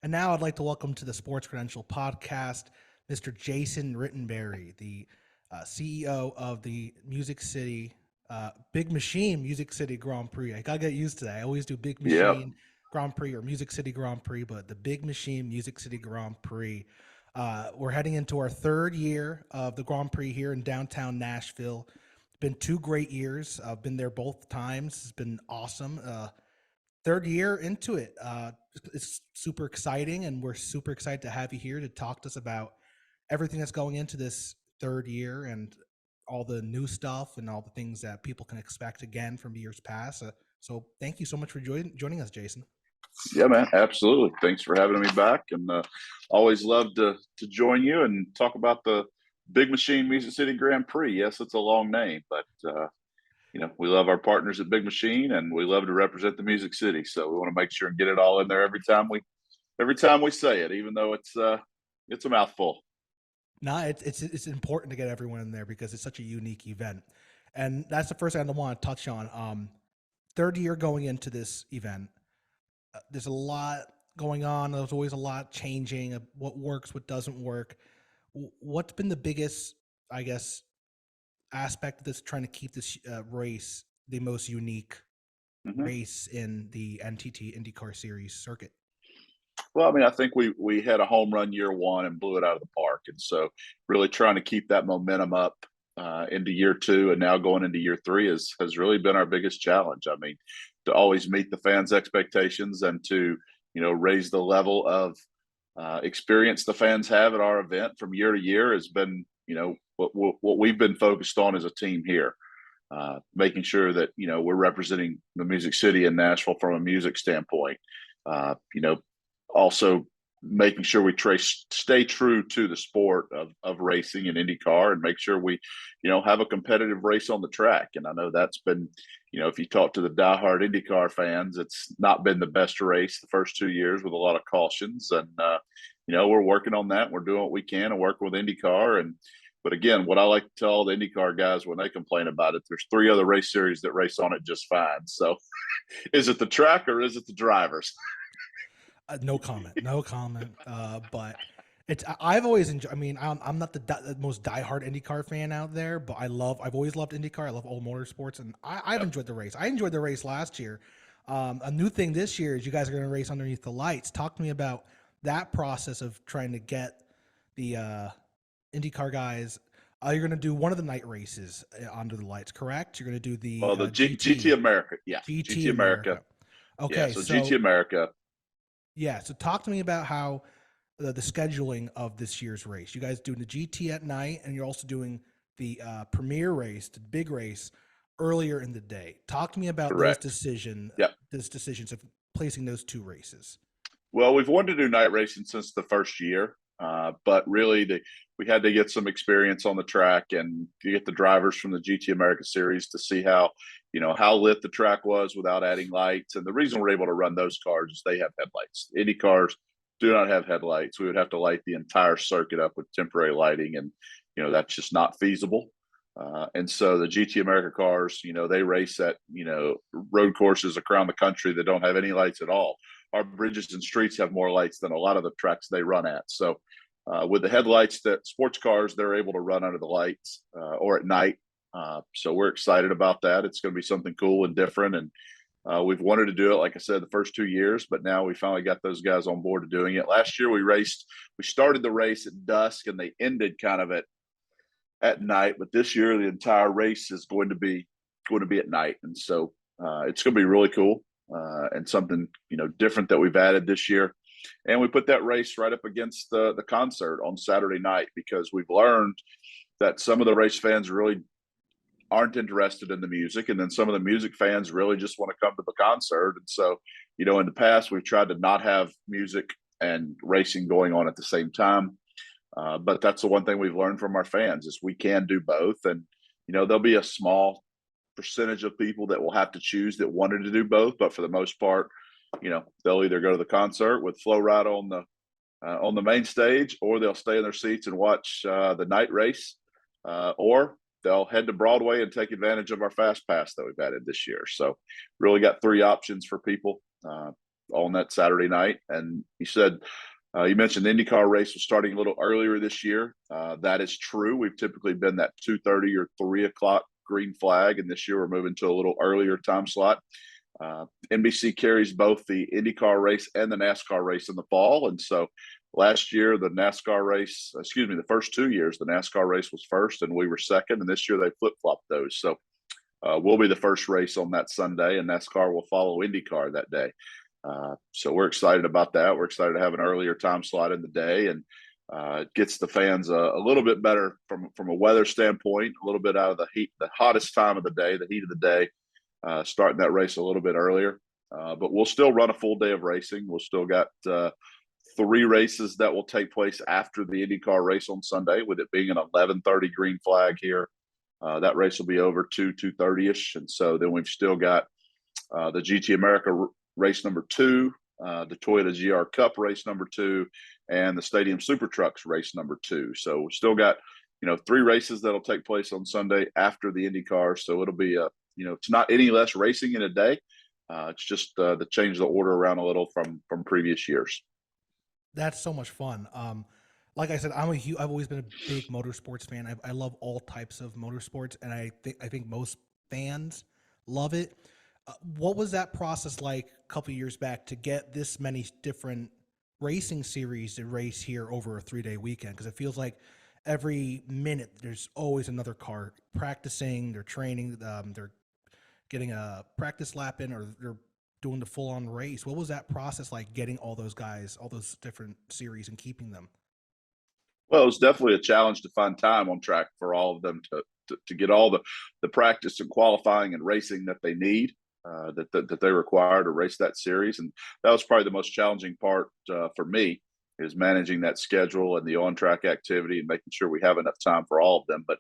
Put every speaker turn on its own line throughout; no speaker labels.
And now I'd like to welcome to the Sports Credential Podcast, Mr. Jason Rittenberry, the CEO of the Music City, Big Machine Music City Grand Prix. I gotta get used to that. I always do Big
Yep.
Machine Grand Prix or Music City Grand Prix, but the Big Machine Music City Grand Prix. We're heading into our third year of the Grand Prix here in downtown Nashville. It's been 2 great years. I've been there both times. It's been awesome. Third year into it. It's super exciting, and we're super excited to have you here to talk to us about everything that's going into this third year and all the new stuff and all the things that people can expect again from years past. So thank you so much for joining us, Jason.
Yeah, man. Absolutely. Thanks for having me back. And always love to join you and talk about the Big Machine Music City Grand Prix. Yes, it's a long name, but we love our partners at Big Machine, and we love to represent the Music City. So we want to make sure and get it all in there every time we say it, even though it's a mouthful.
No, it's important to get everyone in there because it's such a unique event, and that's the first thing I want to touch on. Third year going into this event, there's a lot going on. There's always a lot changing of what works, what doesn't work. What's been the biggest, I guess, aspect of this, trying to keep this race the most unique race in the NTT IndyCar Series circuit?
Well, I mean, I think we had a home run year one and blew it out of the park. And so really trying to keep that momentum up into year two and now going into year three has really been our biggest challenge. I mean, to always meet the fans' expectations and to, raise the level of experience the fans have at our event from year to year has been, what we've been focused on as a team here. Making sure that, we're representing the Music City in Nashville from a music standpoint. Also making sure we stay true to the sport of racing and IndyCar and make sure we, have a competitive race on the track. And I know that's been, if you talk to the diehard IndyCar fans, it's not been the best race the first 2 years with a lot of cautions. And, we're working on that. We're doing what we can and working with IndyCar. But again, what I like to tell the IndyCar guys when they complain about it, there's 3 other race series that race on it just fine. So is it the track or is it the drivers?
No comment. But I've always enjoyed. I mean, I'm not the most diehard IndyCar fan out there, but I've always loved IndyCar. I love all motorsports, and I've enjoyed the race. I enjoyed the race last year. A new thing this year is you guys are going to race underneath the lights. Talk to me about that process of trying to get the IndyCar guys. You're going to do one of the night races under the lights, correct? You're going to do the
GT America. Yeah,
GT America. Okay,
yeah, so GT America.
Yeah, so talk to me about how the scheduling of this year's race. You guys doing the GT at night, and you're also doing the premier race, the big race, earlier in the day. Talk to me about
Correct.
those decisions of placing those 2 races.
Well, we've wanted to do night racing since the first year, but really we had to get some experience on the track and get the drivers from the GT America Series to see how lit the track was without adding lights. And the reason we're able to run those cars is they have headlights. Indy cars do not have headlights. We would have to light the entire circuit up with temporary lighting, and that's just not feasible. And so the GT America cars, they race at road courses around the country that don't have any lights at all. Our bridges and streets have more lights than a lot of the tracks they run at. So with the headlights that sports cars, they're able to run under the lights or at night. So we're excited about that. It's going to be something cool and different. And we've wanted to do it, like I said, the first 2 years, but now we finally got those guys on board to doing it. Last year we started the race at dusk and they ended kind of at night. But this year the entire race is going to be at night. And so it's going to be really cool and something, different that we've added this year. And we put that race right up against the concert on Saturday night because we've learned that some of the race fans really aren't interested in the music. And then some of the music fans really just want to come to the concert. And so, in the past, we've tried to not have music and racing going on at the same time. But that's the one thing we've learned from our fans is we can do both. And, there'll be a small percentage of people that will have to choose that wanted to do both. But for the most part, they'll either go to the concert with Flow Ride on the main stage, or they'll stay in their seats and watch the night race, or they'll head to Broadway and take advantage of our Fast Pass that we've added this year. So really got 3 options for people. on that Saturday night. And you said, you mentioned the IndyCar race was starting a little earlier this year. That is true. We've typically been that 2:30 or 3 o'clock green flag, and this year we're moving to a little earlier time slot. NBC carries both the IndyCar race and the NASCAR race in the fall, and so last year the first 2 years the NASCAR race was first and we were second, and this year they flip-flopped those. So we'll be the first race on that Sunday, and NASCAR will follow IndyCar that day. So we're excited about that. We're excited to have an earlier time slot in the day, and it gets the fans a little bit better from a weather standpoint, a little bit out of the heat, the hottest time of the day, the heat of the day, starting that race a little bit earlier. But we'll still run a full day of racing. We'll still got 3 races that will take place after the IndyCar race on Sunday, with it being an 11:30 green flag here. That race will be over 2:30ish. And so then we've still got the GT America race number 2, the Toyota GR Cup race number 2, and the Stadium Super Trucks race number 2. So we still got, 3 races that'll take place on Sunday after the IndyCar. So it'll be it's not any less racing in a day. It's just to change the order around a little from previous years.
That's so much fun. Like I said, I've always been a big motorsports fan. I love all types of motorsports, and I think most fans love it. What was that process like a couple of years back to get this many different racing series to race here over a 3-day weekend? Because it feels like every minute there's always another car practicing, they're training, they're getting a practice lap in, or they're doing the full-on race. What was that process like, getting all those guys, all those different series, and keeping them?
Well, it was definitely a challenge to find time on track for all of them to get all the practice and qualifying and racing that they need, that they require to race that series. And that was probably the most challenging part for me, is managing that schedule and the on-track activity and making sure we have enough time for all of them. But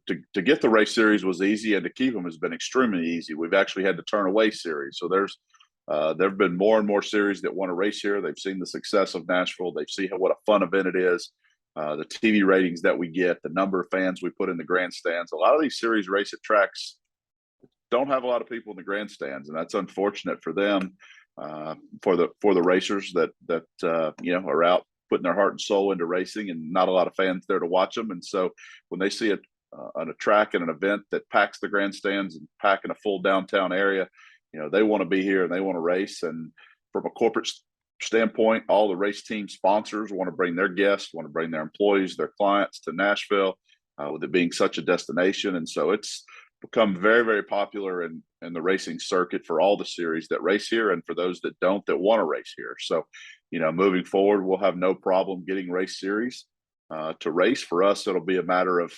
to get the race series was easy, and to keep them has been extremely easy. We've actually had to turn away series. So there have been more and more series that want to race here. They've seen the success of Nashville. They've seen what a fun event it is. The TV ratings that we get, the number of fans we put in the grandstands. A lot of these series race at tracks don't have a lot of people in the grandstands, and that's unfortunate for them, for the racers that are out putting their heart and soul into racing, and not a lot of fans there to watch them. And so when they see on a track and an event that packs the grandstands and packing a full downtown area, they want to be here and they want to race. And from a corporate standpoint, all the race team sponsors want to bring their guests, want to bring their employees, their clients to Nashville, with it being such a destination. And so it's become very, very popular in the racing circuit for all the series that race here, and for those that don't, that want to race here. So, moving forward, we'll have no problem getting race series to race. For us, it'll be a matter of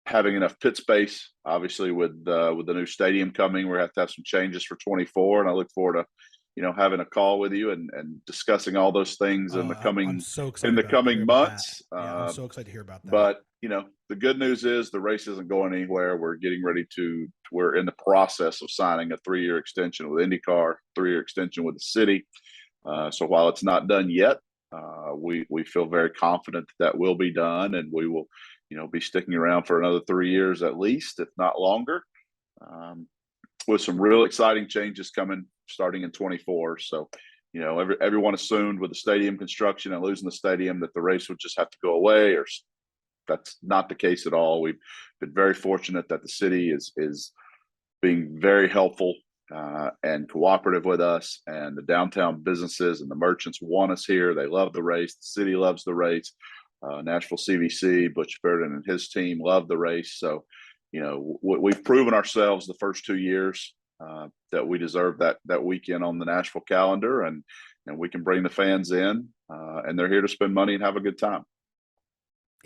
having enough pit space. Obviously, with the new stadium coming, we're going to have some changes for 24, and I look forward to having a call with you and discussing all those things in the coming
I'm so excited
months.
Yeah, I'm so excited to hear about that.
But the good news is the race isn't going anywhere. We're getting ready we're in the process of signing a 3-year extension with IndyCar, 3-year extension with the city. So while it's not done yet, we feel very confident that will be done, and we will be sticking around for another 3 years at least, if not longer, with some real exciting changes coming starting in 24. So, everyone assumed with the stadium construction and losing the stadium that the race would just have to go away, or that's not the case at all. We've been very fortunate that the city is being very helpful and cooperative with us, and the downtown businesses and the merchants want us here. They love the race. The city loves the race. Nashville CVC, Butch Sheridan and his team love the race. So, we've proven ourselves the first 2 years that we deserve that weekend on the Nashville calendar, and we can bring the fans in, and they're here to spend money and have a good time.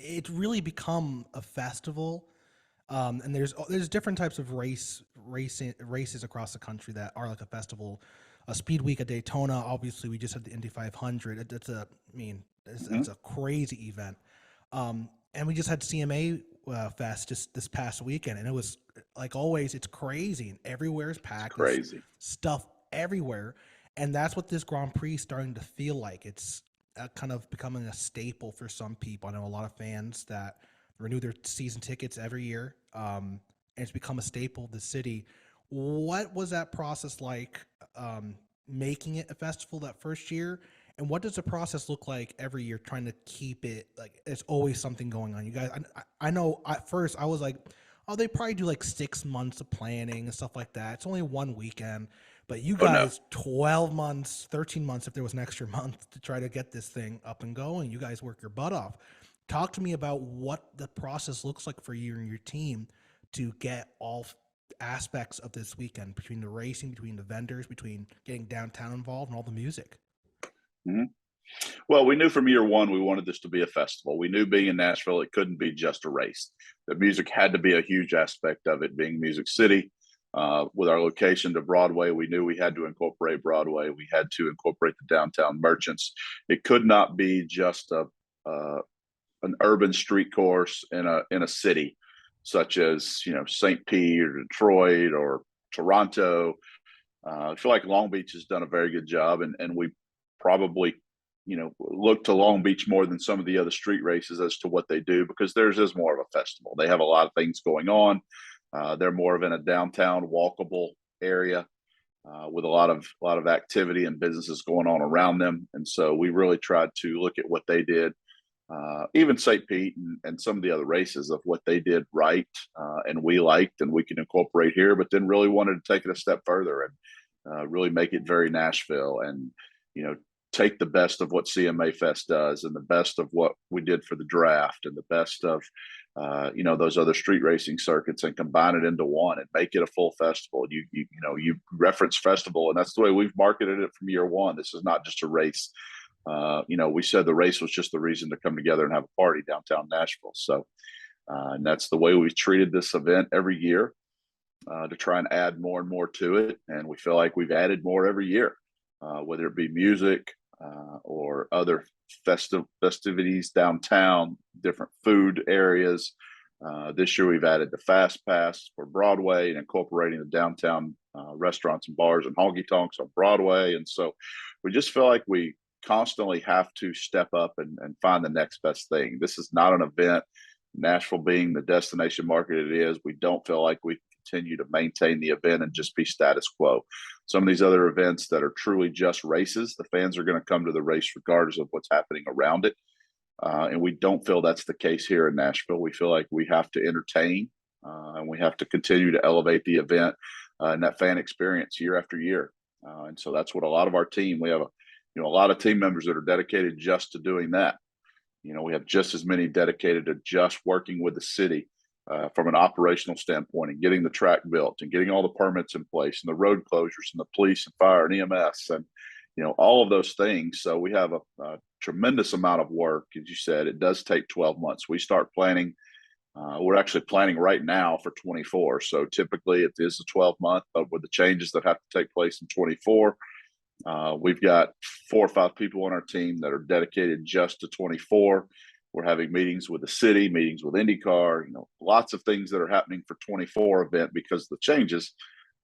It's really become a festival, and there's different types of races across the country that are like a festival. A Speed Week at Daytona, obviously, we just had the Indy 500. It's a crazy event, and we just had CMA Fest just this past weekend, and it was, like always, it's crazy, and everywhere is packed.
Crazy
There's stuff everywhere, and that's what this Grand Prix is starting to feel like. It's kind of becoming a staple for some people. I know a lot of fans that renew their season tickets every year, and it's become a staple of the city. What was that process like making it a festival that first year? And what does the process look like every year trying to keep it like it's always something going on? You guys, I know at first I was like, oh, they probably do like 6 months of planning and stuff like that. It's only one weekend, but you
Oh no.
guys, 12 months, 13 months, if there was an extra month to try to get this thing up and going, you guys work your butt off. Talk to me about what the process looks like for you and your team to get all aspects of this weekend, between the racing, between the vendors, between getting downtown involved and all the music.
Mm-hmm. Well, we knew from year one we wanted this to be a festival. We knew being in Nashville, it couldn't be just a race. The music had to be a huge aspect of it, being Music City. With our location to Broadway, we knew we had to incorporate Broadway. We had to incorporate the downtown merchants. It could not be just an urban street course in a city such as St. Pete or Detroit or Toronto. I feel like Long Beach has done a very good job, and we probably look to Long Beach more than some of the other street races as to what they do, because theirs is more of a festival. They have a lot of things going on. They're more of in a downtown walkable area with a lot of activity and businesses going on around them. And so we really tried to look at what they did, even St. Pete and some of the other races, of what they did right, and we liked and we can incorporate here, but then really wanted to take it a step further and really make it very Nashville, and take the best of what CMA Fest does and the best of what we did for the draft and the best of those other street racing circuits, and combine it into one and make it a full festival. You reference festival, and that's the way we've marketed it from year one. This is not just a race. We said the race was just the reason to come together and have a party downtown Nashville. So and that's the way we've treated this event every year, to try and add more and more to it. And we feel like we've added more every year, whether it be music, or other festivities downtown, different food areas. This year we've added the Fast Pass for Broadway and incorporating the downtown restaurants and bars and honky tonks on Broadway. And so we just feel like we constantly have to step up and find the next best thing. This is not an event. Nashville being the destination market it is, we don't feel like we continue to maintain the event and just be status quo. Some of these other events that are truly just races, the fans are going to come to the race regardless of what's happening around it. And we don't feel that's the case here in Nashville. We feel like we have to entertain, and we have to continue to elevate the event and that fan experience year after year. And so that's what a lot of our team, we have a lot of team members that are dedicated just to doing that. We have just as many dedicated to just working with the city from an operational standpoint, and getting the track built and getting all the permits in place and the road closures and the police and fire and EMS and all of those things. So we have a tremendous amount of work. As you said, it does take 12 months. We start planning. We're actually planning right now for 24. So typically it is a 12-month, but with the changes that have to take place in 24, we've got 4 or 5 people on our team that are dedicated just to 24. We're having meetings with the city, meetings with IndyCar, lots of things that are happening for 24 event because of the changes.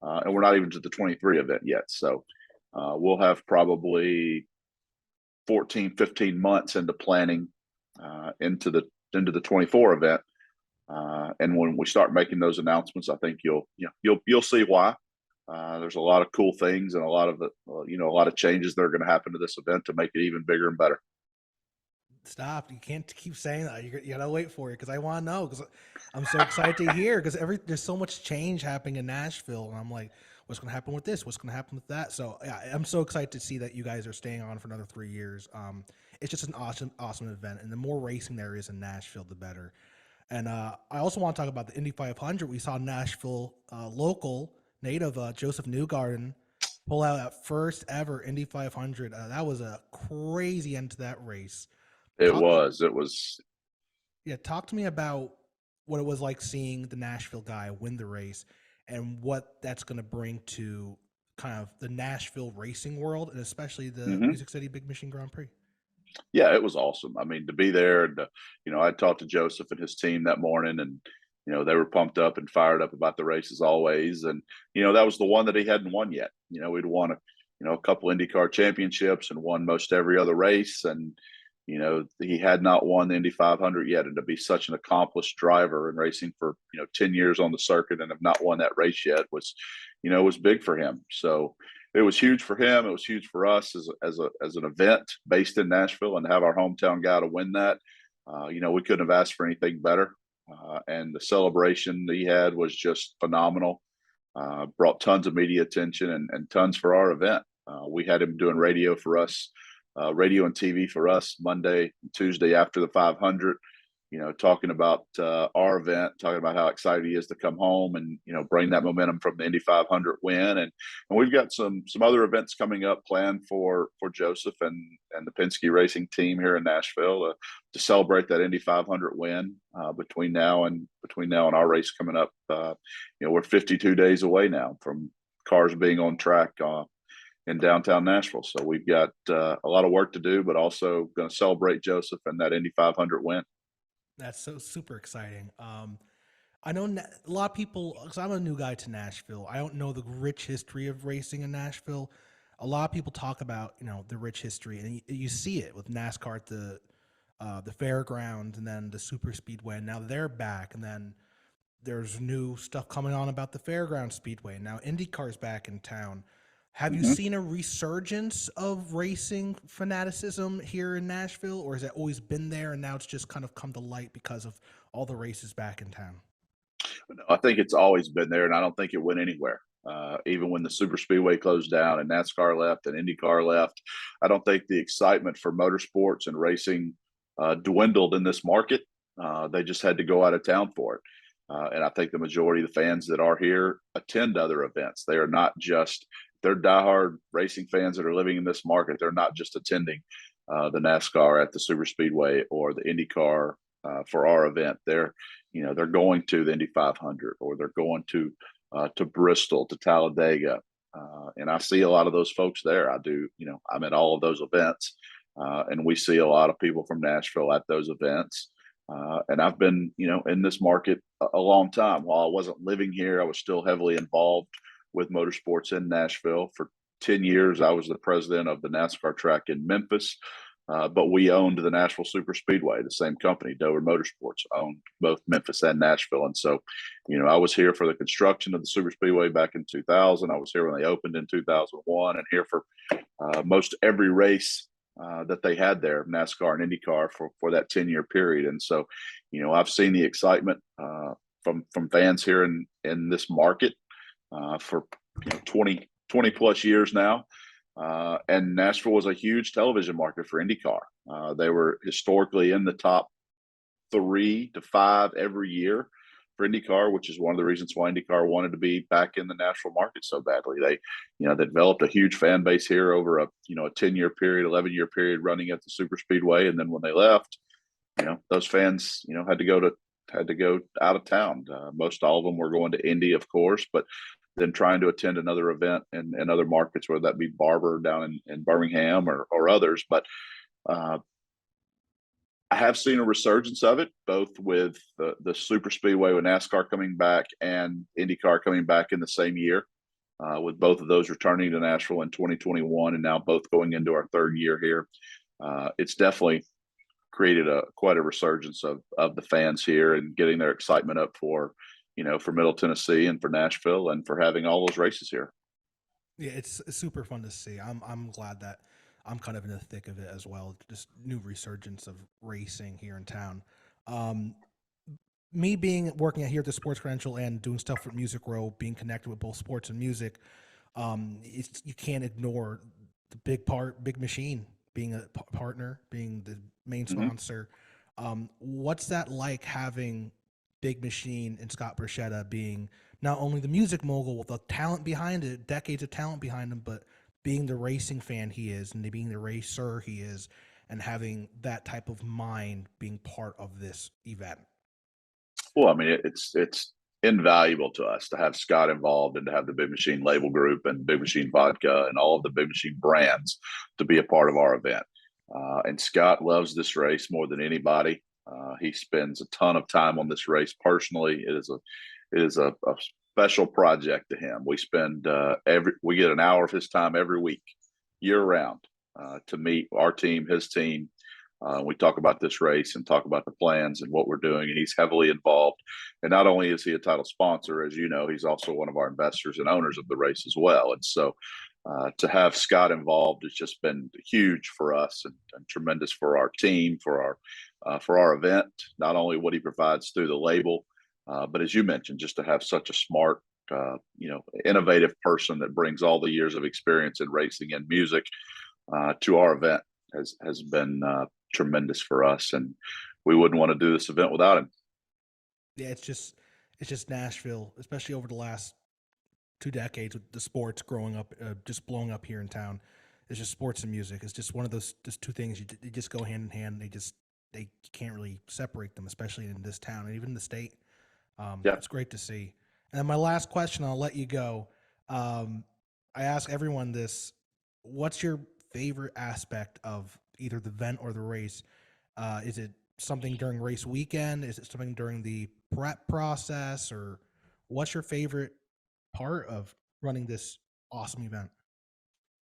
And we're not even to the 23 event yet. So we'll have probably 14, 15 months into planning into the 24 event. And when we start making those announcements, I think you'll see why. There's a lot of cool things and a lot of changes that are going to happen to this event to make it even bigger and better.
Stop. You can't keep saying that. You gotta wait for it, because I want to know, because I'm so excited to hear, because there's so much change happening in Nashville, and I'm like, what's going to happen with this? What's going to happen with that? So yeah, I'm so excited to see that you guys are staying on for another 3 years. It's just an awesome event, and the more racing there is in Nashville, the better. And I also want to talk about the Indy 500. We saw Nashville local native Josef Newgarden pull out that first ever Indy 500. That was a crazy end to that race.
It was.
Yeah, talk to me about what it was like seeing the Nashville guy win the race, and what that's going to bring to kind of the Nashville racing world, and especially the Music City Big Machine Grand Prix.
Yeah, it was awesome. I mean, to be there, and I talked to Josef and his team that morning, and they were pumped up and fired up about the race as always. And that was the one that he hadn't won yet. We'd won a couple IndyCar championships and won most every other race, and he had not won the Indy 500 yet. And to be such an accomplished driver and racing for 10 years on the circuit and have not won that race yet was big for him. So it was huge for him. It was huge for us as an event based in Nashville, and to have our hometown guy to win that. We couldn't have asked for anything better. And the celebration that he had was just phenomenal. Brought tons of media attention and tons for our event. We had him doing radio for us, radio and TV for us Monday, Tuesday after the 500. Talking about our event, talking about how excited he is to come home and bring that momentum from the Indy 500 win, and we've got some other events coming up planned for Josef and the Penske Racing team here in Nashville to celebrate that Indy 500 win between now and our race coming up. We're 52 days away now from cars being on track in downtown Nashville, so we've got a lot of work to do, but also going to celebrate Josef and that Indy 500 win.
That's so super exciting. I know a lot of people, because I'm a new guy to Nashville, I don't know the rich history of racing in Nashville. A lot of people talk about, the rich history, and you see it with NASCAR at the fairgrounds and then the super speedway. And now they're back, and then there's new stuff coming on about the fairground speedway. Now IndyCar's back in town. Have you seen a resurgence of racing fanaticism here in Nashville, or has it always been there and now it's just kind of come to light because of all the races back in town?
No, I think it's always been there, and I don't think it went anywhere. Even when the super speedway closed down and NASCAR left and IndyCar left, I don't think the excitement for motorsports and racing dwindled in this market. They just had to go out of town for it. And I think the majority of the fans that are here attend other events. They are not just they're diehard racing fans that are living in this market. They're not just attending the NASCAR at the super speedway or the IndyCar for our event. They're going to the Indy 500, or they're going to Bristol, to Talladega. And I see a lot of those folks there. I do, I'm at all of those events, and we see a lot of people from Nashville at those events. And I've been, in this market a long time. While I wasn't living here, I was still heavily involved with motorsports in Nashville. For 10 years, I was the president of the NASCAR track in Memphis, but we owned the Nashville Super Speedway. The same company, Dover Motorsports, owned both Memphis and Nashville. And so, I was here for the construction of the Super Speedway back in 2000. I was here when they opened in 2001, and here for most every race that they had there, NASCAR and IndyCar, for that 10-year period. And so, I've seen the excitement from fans here in this market for 20 plus years now. And Nashville was a huge television market for IndyCar. They were historically in the top 3 to 5 every year for IndyCar, which is one of the reasons why IndyCar wanted to be back in the Nashville market so badly. They developed a huge fan base here over a 10-year period, 11-year period running at the super speedway. And then when they left, those fans, had to go out of town. Most all of them were going to Indy, of course, but then trying to attend another event in other markets, whether that be Barber down in Birmingham or others. But I have seen a resurgence of it, both with the super speedway with NASCAR coming back and IndyCar coming back in the same year, with both of those returning to Nashville in 2021 and now both going into our third year here. It's definitely created quite a resurgence of the fans here and getting their excitement up for Middle Tennessee and for Nashville and for having all those races here.
Yeah, it's super fun to see. I'm glad that I'm kind of in the thick of it as well. Just new resurgence of racing here in town. Me working here at the Sports Credential and doing stuff with Music Row, being connected with both sports and music, you can't ignore the big machine being a partner, being the main sponsor. What's that like, having Big Machine and Scott Borchetta being not only the music mogul with the talent behind it, decades of talent behind him, but being the racing fan he is and being the racer he is, and having that type of mind being part of this event?
Well, I mean, it's invaluable to us to have Scott involved and to have the Big Machine label group and Big Machine Vodka and all of the Big Machine brands to be a part of our event. And Scott loves this race more than anybody. He spends a ton of time on this race personally. It is a special project to him. We get an hour of his time every week, year round, to meet our team, his team. We talk about this race and talk about the plans and what we're doing. And he's heavily involved. And not only is he a title sponsor, as you know, he's also one of our investors and owners of the race as well. And so to have Scott involved has just been huge for us and tremendous for our team, for our event. Not only what he provides through the label, but as you mentioned, just to have such a smart, innovative person that brings all the years of experience in racing and music to our event has been tremendous for us, and we wouldn't want to do this event without him.
Yeah, it's just Nashville, especially over the last 2 decades with the sports growing up, just blowing up here in town. It's just sports and music. It's just one of those just two things they just go hand in hand. They can't really separate them, especially in this town and even in the state.
Yeah.
It's great to see. And then my last question, I'll let you go. I ask everyone this: what's your favorite aspect of either the event or the race? Is it something during race weekend? Is it something during the prep process? Or what's your favorite part of running this awesome event?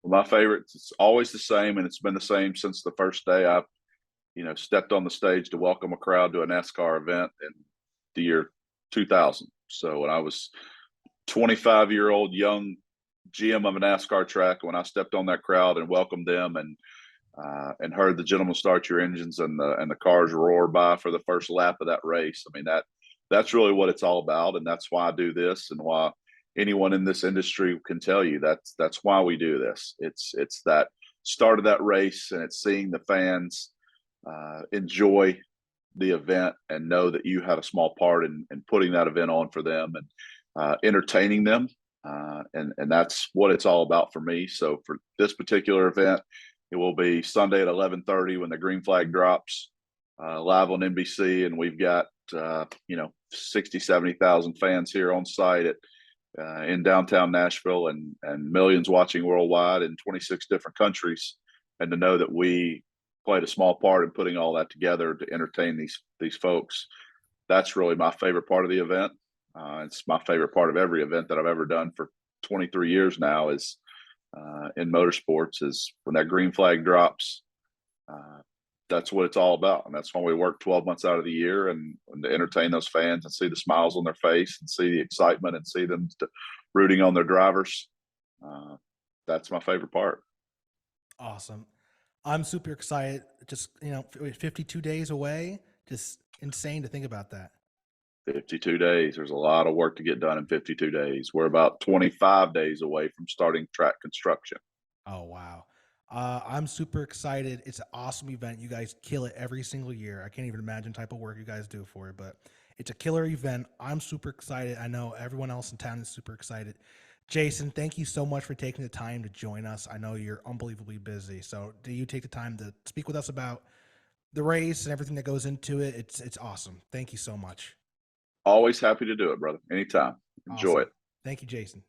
My favorite, it's always the same, and it's been the same since the first day I, stepped on the stage to welcome a crowd to a NASCAR event in the year 2000. So when I was 25-year-old young GM of a NASCAR track, when I stepped on that crowd and welcomed them and heard the gentlemen start your engines and the cars roar by for the first lap of that race. I mean, that's really what it's all about, and that's why I do this, and why anyone in this industry can tell you that's why we do this. It's that start of that race, and it's seeing the fans enjoy the event and know that you had a small part in putting that event on for them and entertaining them. And that's what it's all about for me. So for this particular event, it will be Sunday at 11:30 when the green flag drops live on NBC, and we've got 60, 70,000 fans here on site in downtown Nashville, and millions watching worldwide in 26 different countries. And to know that we played a small part in putting all that together to entertain these folks, that's really my favorite part of the event. It's my favorite part of every event that I've ever done for 23 years now is in motorsports, is when that green flag drops. That's what it's all about, and that's when we work 12 months out of the year, and to entertain those fans and see the smiles on their face and see the excitement and see them rooting on their drivers. That's my favorite part.
Awesome. I'm super excited. Just 52 days away. Just insane to think about that.
52 days. There's a lot of work to get done in 52 days. We're about 25 days away from starting track construction.
Oh, wow. I'm super excited. It's an awesome event. You guys kill it every single year. I can't even imagine the type of work you guys do for it, but it's a killer event. I'm super excited. I know everyone else in town is super excited. Jason, thank you so much for taking the time to join us. I know you're unbelievably busy. So do you take the time to speak with us about the race and everything that goes into it? It's awesome. Thank you so much.
Always happy to do it, brother. Anytime. Enjoy
Awesome.
it.
Thank you, Jason.